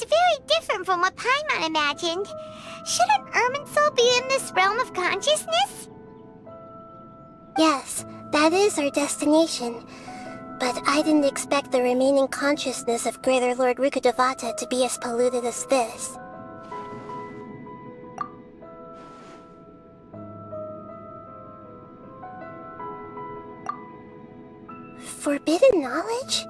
It's very different from what Paimon imagined. Shouldn't Irminsul be in this realm of consciousness? Yes, that is our destination. But I didn't expect the remaining consciousness of Greater Lord Rukkhadevata to be as polluted as this. Forbidden knowledge?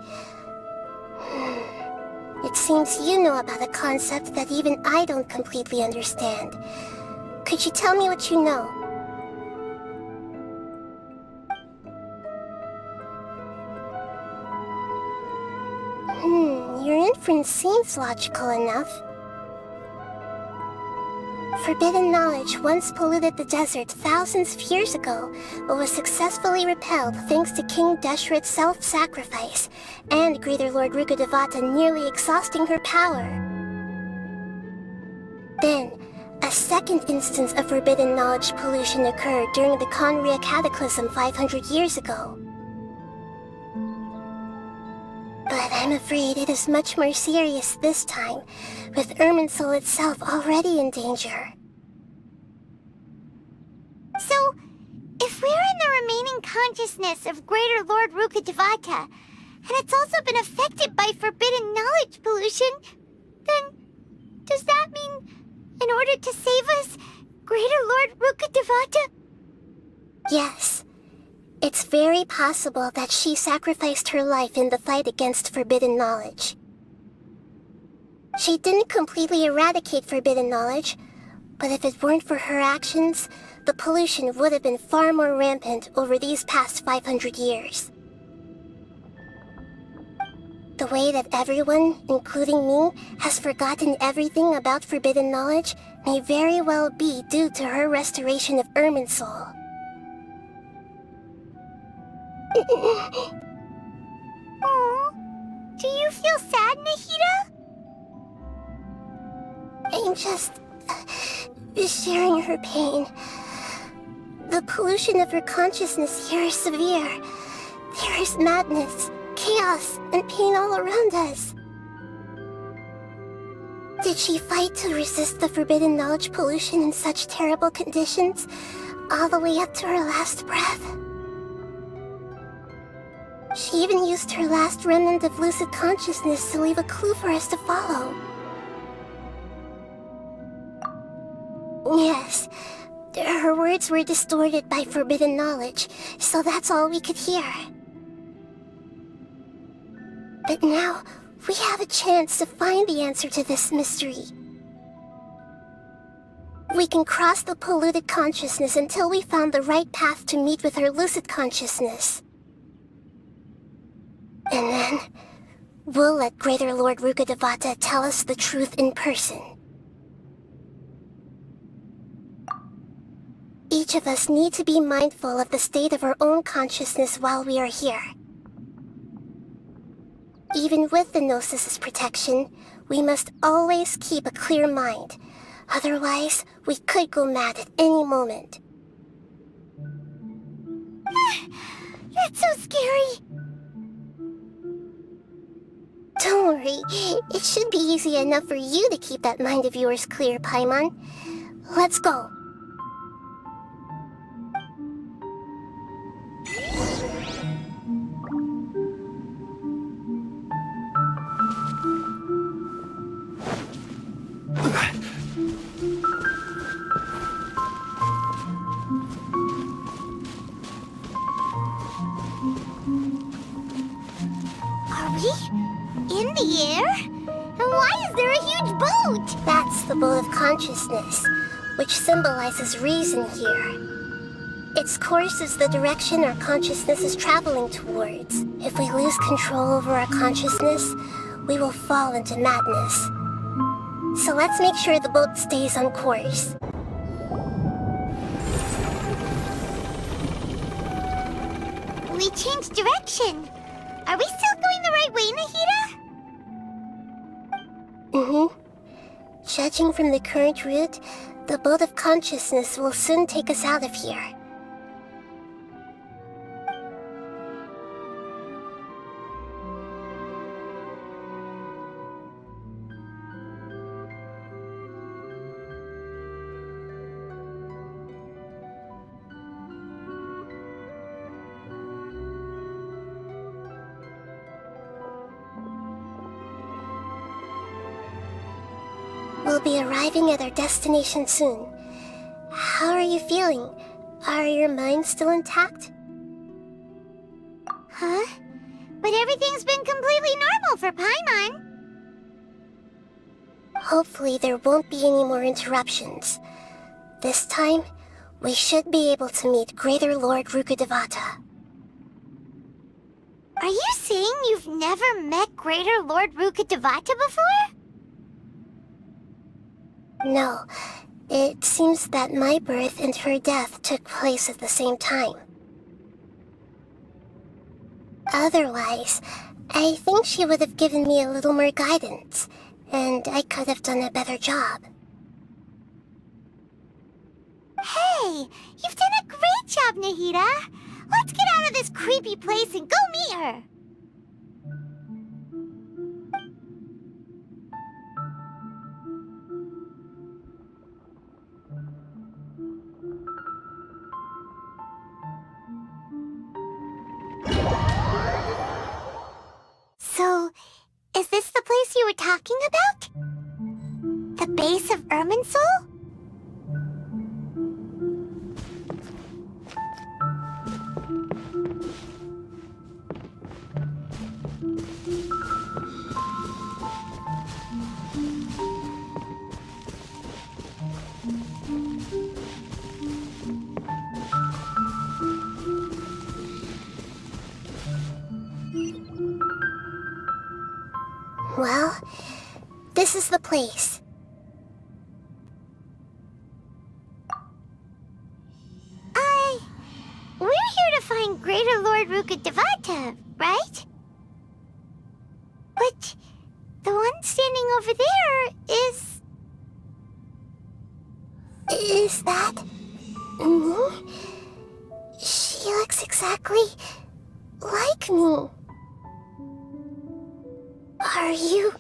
It seems you know about a concept that even I don't completely understand. Could you tell me what you know? Your inference seems logical enough. Forbidden knowledge once polluted the desert thousands of years ago, but was successfully repelled thanks to King Deshret's self-sacrifice, and Greater Lord Rukkhadevata nearly exhausting her power. Then, a second instance of forbidden knowledge pollution occurred during the Conria Cataclysm 500 years ago. But I'm afraid it is much more serious this time, with Irminsul itself already in danger. So, if we're in the remaining consciousness of Greater Lord Rukkhadevata, and it's also been affected by forbidden knowledge pollution, then does that mean, in order to save us, Greater Lord Rukkhadevata? Yes. It's very possible that she sacrificed her life in the fight against forbidden knowledge. She didn't completely eradicate forbidden knowledge, but if it weren't for her actions, the pollution would have been far more rampant over these past 500 years. The way that everyone, including me, has forgotten everything about forbidden knowledge may very well be due to her restoration of Irminsul. Oh, do you feel sad, Nahida? I'm just sharing her pain. The pollution of her consciousness here is severe. There is madness, chaos, and pain all around us. Did she fight to resist the forbidden knowledge pollution in such terrible conditions, all the way up to her last breath? She even used her last remnant of lucid consciousness to leave a clue for us to follow. Yes, her words were distorted by forbidden knowledge, so that's all we could hear. But now, we have a chance to find the answer to this mystery. We can cross the polluted consciousness until we found the right path to meet with our lucid consciousness. And then, we'll let Greater Lord Rukkhadevata tell us the truth in person. Each of us need to be mindful of the state of our own consciousness while we are here. Even with the Gnosis' protection, we must always keep a clear mind. Otherwise, we could go mad at any moment. That's so scary. Don't worry, it should be easy enough for you to keep that mind of yours clear, Paimon. Let's go. Are we in the air? And why is there a huge boat? That's the boat of consciousness, which symbolizes reason here. Its course is the direction our consciousness is traveling towards. If we lose control over our consciousness, we will fall into madness. So let's make sure the boat stays on course. We changed direction. Are we still going the right way, Nahida? Judging from the current route, the boat of consciousness will soon take us out of here. we'll be arriving at our destination soon. How are you feeling? Are your minds still intact? Huh? But everything's been completely normal for Paimon. Hopefully there won't be any more interruptions. This time, we should be able to meet Greater Lord Rukkhadevata. Are you saying you've never met Greater Lord Rukkhadevata before? No, it seems that my birth and her death took place at the same time. Otherwise, I think she would have given me a little more guidance, and I could have done a better job. Hey, you've done a great job, Nahida. Let's get out of this creepy place and go meet her. So, is this the place you were talking about? The base of Irminsul? Well, this is the place. We're here to find Greater Lord Rukkhadevata, right? But the one standing over there is... Is that... me? She looks exactly like me. Are you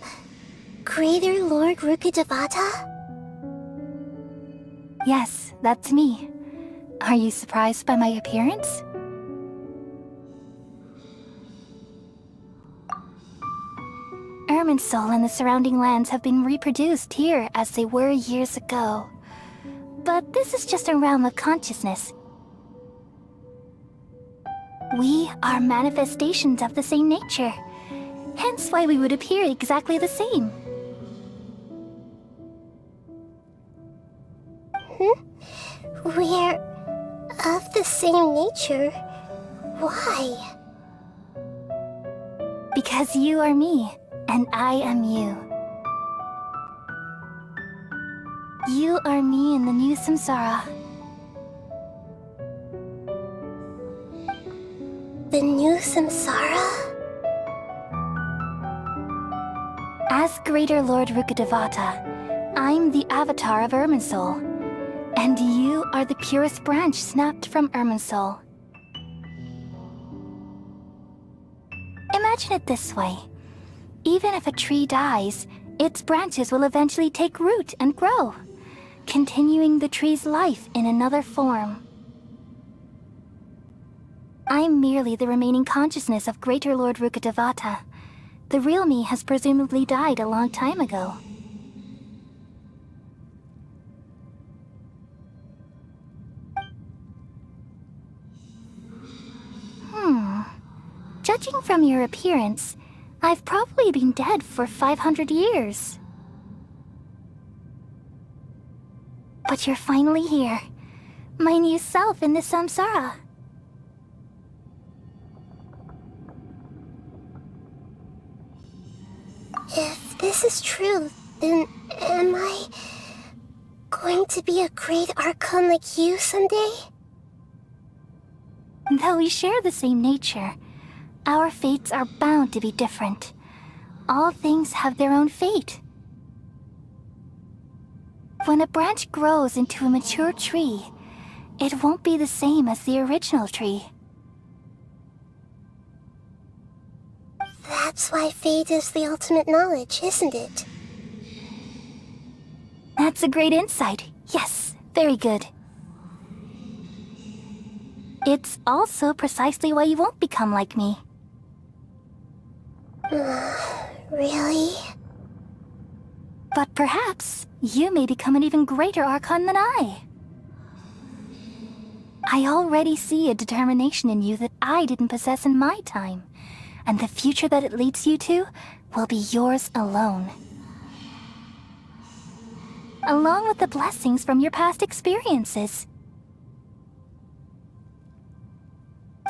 Greater Lord Rukkhadevata? Yes, that's me. Are you surprised by my appearance? Irminsul and the surrounding lands have been reproduced here as they were years ago. But this is just a realm of consciousness. We are manifestations of the same nature, hence why we would appear exactly the same. We're of the same nature. Why? Because you are me, and I am you. You are me in the new samsara. The new samsara? As Greater Lord Rukkhadevata, I'm the avatar of Irminsul, and you are the purest branch snapped from Irminsul. Imagine it this way. Even if a tree dies, its branches will eventually take root and grow, continuing the tree's life in another form. I'm merely the remaining consciousness of Greater Lord Rukkhadevata. The real me has presumably died a long time ago. Judging from your appearance, I've probably been dead for 500 years. But you're finally here. My new self in the samsara. If this is true, then am I going to be a great Archon like you someday? Though we share the same nature, our fates are bound to be different. All things have their own fate. When a branch grows into a mature tree, it won't be the same as the original tree. That's why fate is the ultimate knowledge, isn't it? That's a great insight. Yes, very good. It's also precisely why you won't become like me. Really? But perhaps you may become an even greater Archon than I. I already see a determination in you that I didn't possess in my time, and the future that it leads you to will be yours alone. Along with the blessings from your past experiences.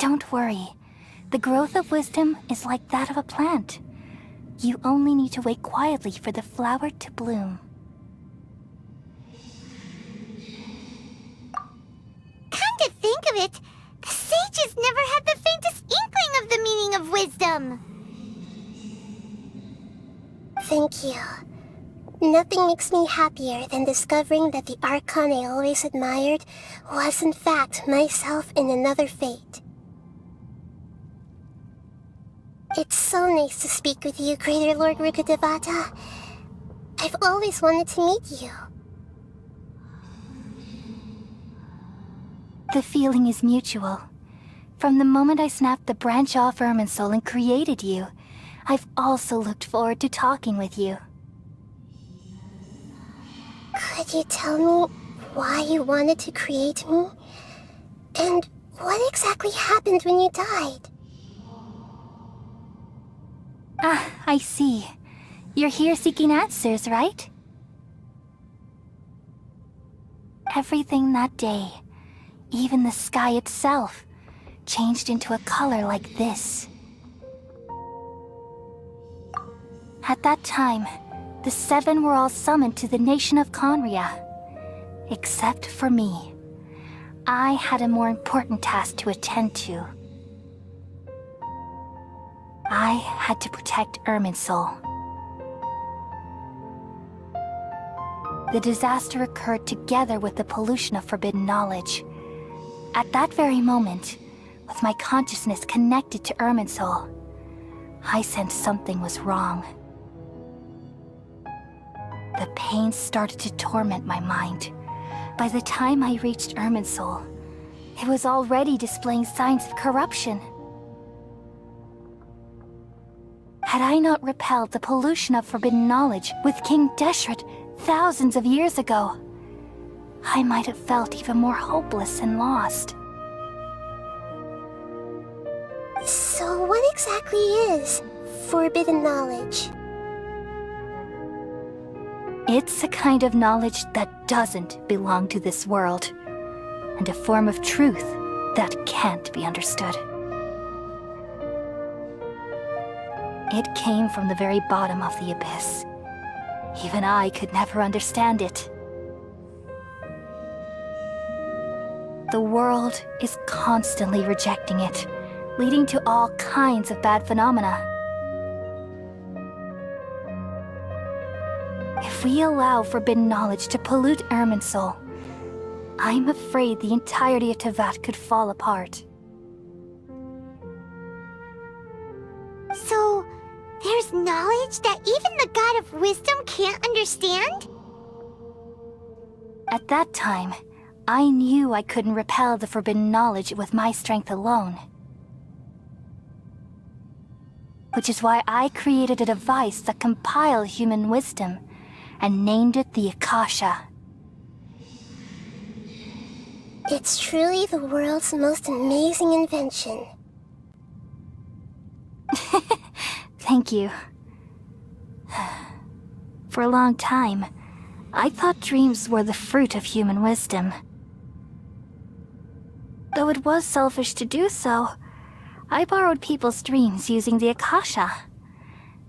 Don't worry. The growth of wisdom is like that of a plant. You only need to wait quietly for the flower to bloom. Come to think of it, the sages never had the faintest inkling of the meaning of wisdom. Thank you. Nothing makes me happier than discovering that the Archon I always admired was in fact myself in another fate. It's so nice to speak with you, Greater Lord Rukkhadevata. I've always wanted to meet you. The feeling is mutual. From the moment I snapped the branch off Irminsul and created you, I've also looked forward to talking with you. Could you tell me why you wanted to create me? And what exactly happened when you died? Ah, I see. You're here seeking answers, right? Everything that day, even the sky itself, changed into a color like this. At that time, the seven were all summoned to the nation of Conria. Except for me. I had a more important task to attend to. I had to protect Irminsul. The disaster occurred together with the pollution of forbidden knowledge. At that very moment, with my consciousness connected to Irminsul, I sensed something was wrong. The pain started to torment my mind. By the time I reached Irminsul, it was already displaying signs of corruption. Had I not repelled the pollution of forbidden knowledge with King Deshret thousands of years ago, I might have felt even more hopeless and lost. So what exactly is forbidden knowledge? It's a kind of knowledge that doesn't belong to this world, and a form of truth that can't be understood. It came from the very bottom of the abyss. Even I could never understand it. The world is constantly rejecting it, leading to all kinds of bad phenomena. If we allow forbidden knowledge to pollute Irminsul, I'm afraid the entirety of Teyvat could fall apart. So, there's knowledge that even the God of Wisdom can't understand? At that time, I knew I couldn't repel the forbidden knowledge with my strength alone. Which is why I created a device that compiled human wisdom and named it the Akasha. It's truly the world's most amazing invention. Thank you. For a long time, I thought dreams were the fruit of human wisdom. Though it was selfish to do so, I borrowed people's dreams using the Akasha.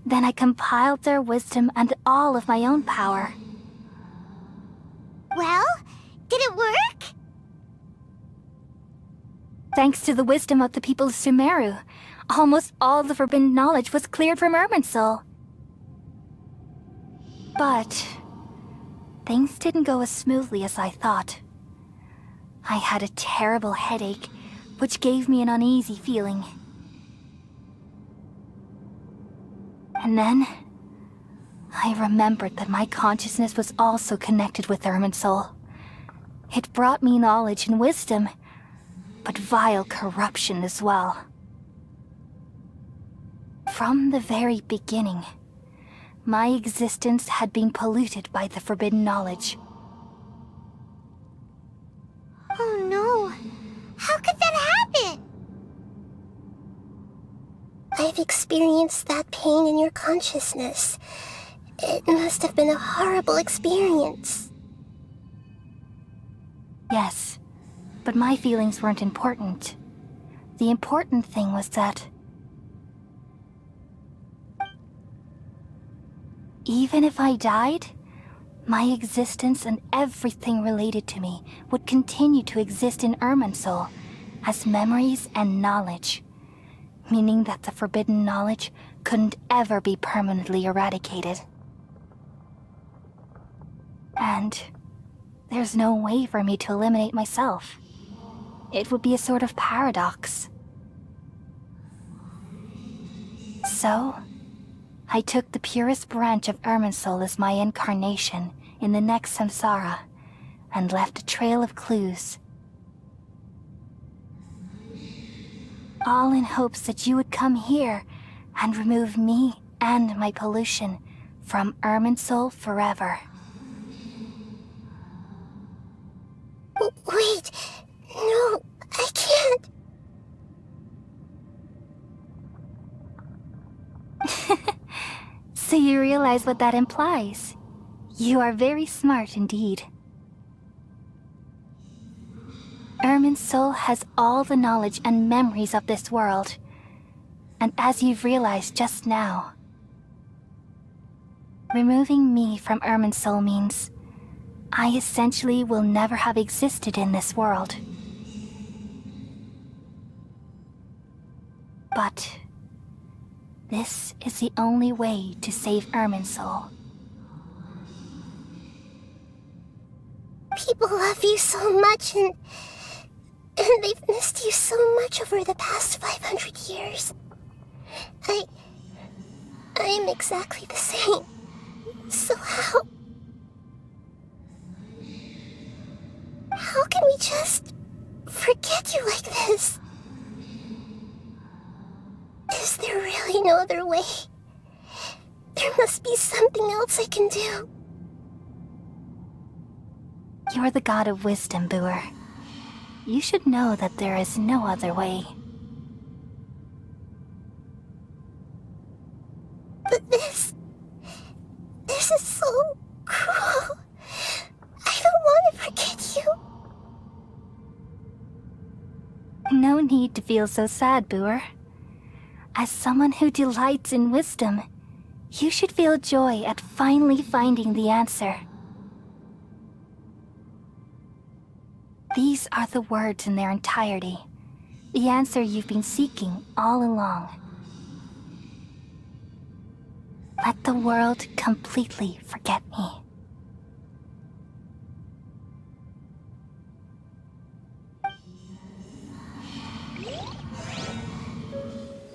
Then I compiled their wisdom and all of my own power. Well, did it work? Thanks to the wisdom of the people of Sumeru, almost all the forbidden knowledge was cleared from Irminsul. But things didn't go as smoothly as I thought. I had a terrible headache, which gave me an uneasy feeling. And then, I remembered that my consciousness was also connected with Irminsul. It brought me knowledge and wisdom, but vile corruption as well. From the very beginning, my existence had been polluted by the forbidden knowledge. Oh no! How could that happen? I've experienced that pain in your consciousness. It must have been a horrible experience. Yes, but my feelings weren't important. The important thing was that even if I died, my existence and everything related to me would continue to exist in Irminsul as memories and knowledge, meaning that the forbidden knowledge couldn't ever be permanently eradicated. And there's no way for me to eliminate myself. It would be a sort of paradox. So, I took the purest branch of Irminsul as my incarnation in the next samsara, and left a trail of clues. All in hopes that you would come here and remove me and my pollution from Irminsul forever. Wait, no, I can't. So you realize what that implies? You are very smart indeed. Irminsul has all the knowledge and memories of this world. And as you've realized just now, removing me from Irminsul means I essentially will never have existed in this world. But this is the only way to save Irminsul. People love you so much, and they've missed you so much over the past 500 years. I'm exactly the same. So how can we just forget you like this? Is there really no other way? There must be something else I can do. You're the god of wisdom, Booer. You should know that there is no other way. But this is so cruel. I don't want to forget you. No need to feel so sad, Booer. As someone who delights in wisdom, you should feel joy at finally finding the answer. These are the words in their entirety, the answer you've been seeking all along. Let the world completely forget me.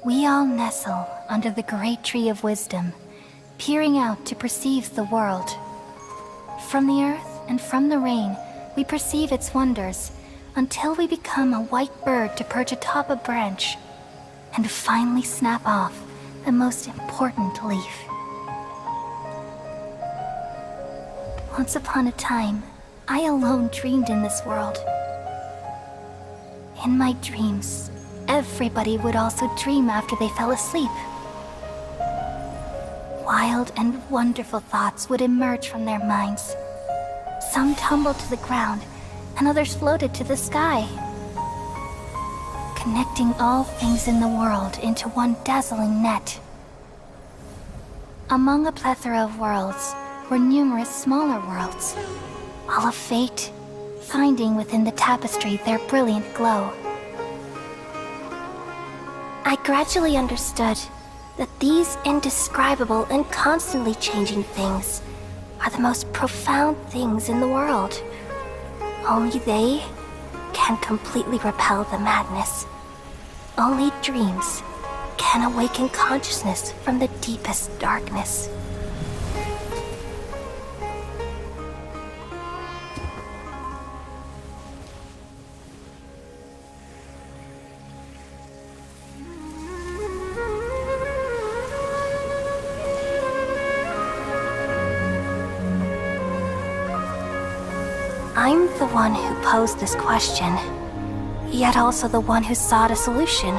We all nestle under the great tree of wisdom, peering out to perceive the world. From the earth and from the rain, we perceive its wonders, until we become a white bird to perch atop a branch, and finally snap off the most important leaf. Once upon a time, I alone dreamed in this world. In my dreams, everybody would also dream after they fell asleep. Wild and wonderful thoughts would emerge from their minds. Some tumbled to the ground, and others floated to the sky, connecting all things in the world into one dazzling net. Among a plethora of worlds were numerous smaller worlds, all of fate, finding within the tapestry their brilliant glow. I gradually understood that these indescribable and constantly changing things are the most profound things in the world. Only they can completely repel the madness. Only dreams can awaken consciousness from the deepest darkness. I'm the one who posed this question, yet also the one who sought a solution.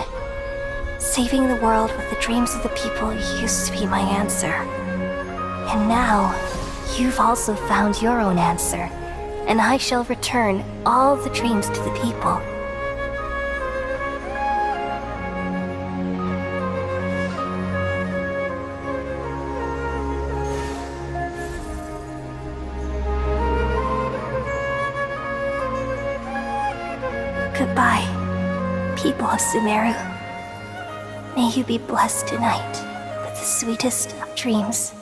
Saving the world with the dreams of the people used to be my answer. And now, you've also found your own answer, and I shall return all the dreams to the people. Goodbye, people of Sumeru. May you be blessed tonight with the sweetest of dreams.